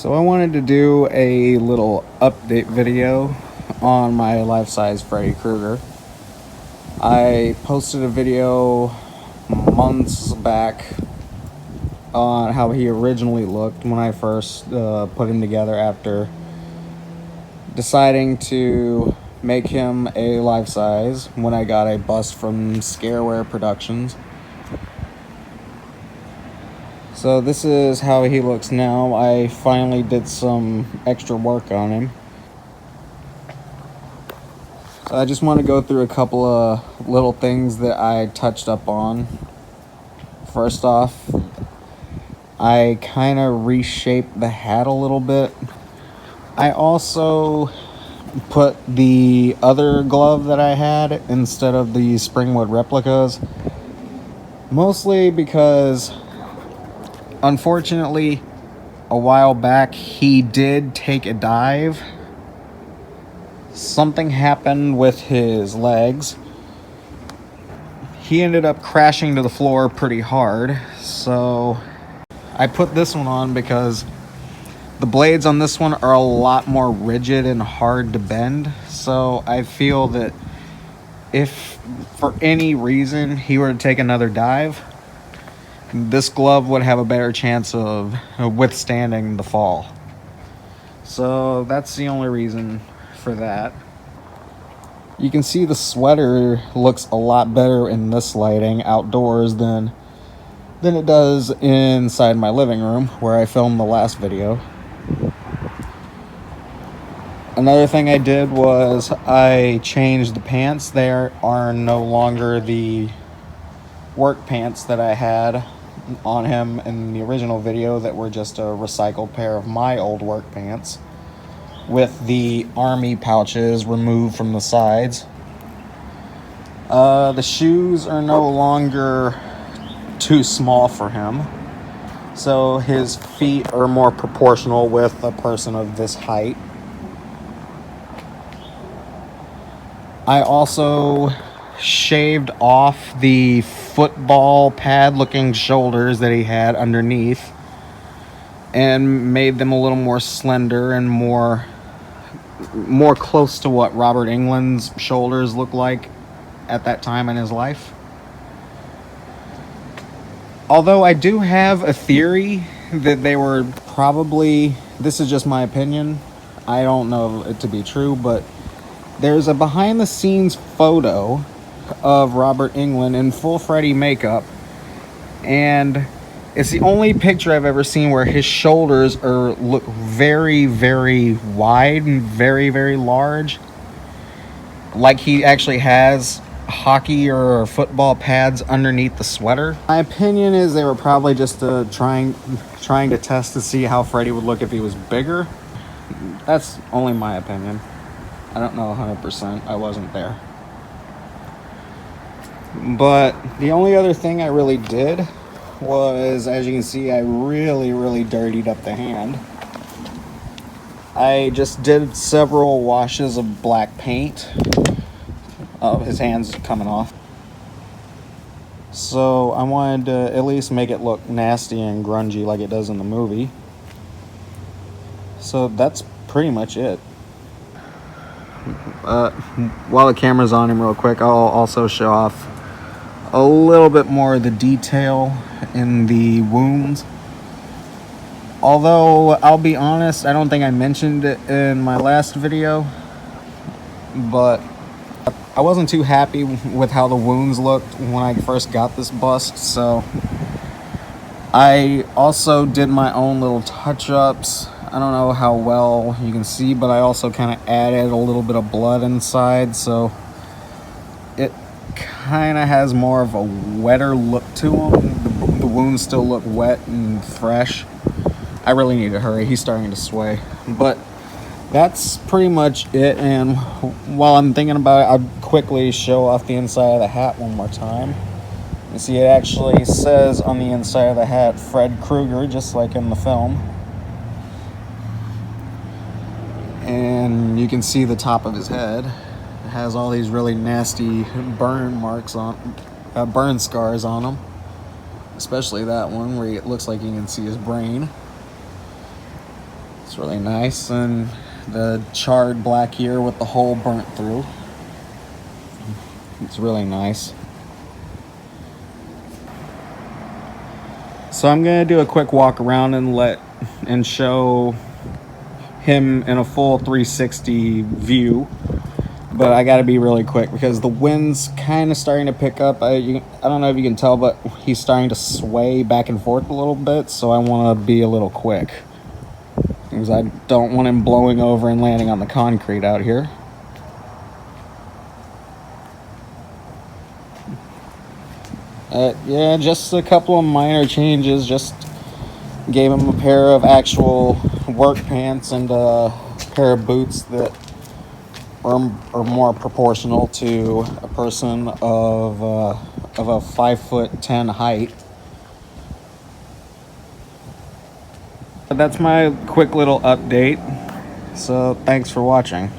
So I wanted to do a little update video on my life-size Freddy Krueger. I posted a video months back on how he originally looked when I first put him together after deciding to make him a life-size when I got a bust from Scareware Productions. So this is how he looks now. I finally did some extra work on him. So I just want to go through a couple of little things that I touched up on. First off, I kind of reshaped the hat a little bit. I also put the other glove that I had instead of the Springwood replicas. Mostly because, unfortunately, a while back he did take a dive. Something happened with his legs. He ended up crashing to the floor pretty hard, so I put this one on because the blades on this one are a lot more rigid and hard to bend. So I feel that if for any reason he were to take another dive, this glove would have a better chance of withstanding the fall. So that's the only reason for that. You can see the sweater looks a lot better in this lighting outdoors than it does inside my living room where I filmed the last video. Another thing I did was I changed the pants. They are no longer the work pants that I had on him in the original video that were just a recycled pair of my old work pants with the army pouches removed from the sides. The shoes are no longer too small for him, so his feet are more proportional with a person of this height. I also shaved off the football pad looking shoulders that he had underneath and made them a little more slender and more close to what Robert Englund's shoulders looked like at that time in his life. Although I do have a theory that they were probably, this is just my opinion, I don't know it to be true, but there's a behind the scenes photo of Robert Englund in full Freddy makeup, and it's the only picture I've ever seen where his shoulders look very, very wide and very, very large. Like he actually has hockey or football pads underneath the sweater. My opinion is they were probably just trying to test to see how Freddy would look if he was bigger. That's only my opinion. I don't know 100%. I wasn't there. But the only other thing I really did was, as you can see, I really dirtied up the hand. I just did several washes of black paint. Oh, his hand's coming off. So I wanted to at least make it look nasty and grungy like it does in the movie. So that's pretty much it. While the camera's on him real quick, I'll also show off a little bit more of the detail in the wounds. Although, I'll be honest, I don't think I mentioned it in my last video, but I wasn't too happy with how the wounds looked when I first got this bust, so I also did my own little touch-ups. I don't know how well you can see, but I also kind of added a little bit of blood inside, so it kind of has more of a wetter look to them. The wounds still look wet and fresh. I really need to hurry. He's starting to sway. But that's pretty much it, and while I'm thinking about it, I'll quickly show off the inside of the hat one more time. You see, it actually says on the inside of the hat, Fred Krueger, just like in the film. And you can see the top of his head. It has all these really nasty burn scars on him. Especially that one where it looks like you can see his brain. It's really nice, and the charred black ear with the hole burnt through. It's really nice. So I'm gonna do a quick walk around and show him in a full 360 view, but I gotta be really quick because the wind's kind of starting to pick up. I don't know if you can tell, but he's starting to sway back and forth a little bit, so I want to be a little quick because I don't want him blowing over and landing on the concrete out here. Yeah, just a couple of minor changes. Just gave him a pair of actual work pants and a pair of boots that are more proportional to a person of a 5'10" height. That's my quick little update. So thanks for watching.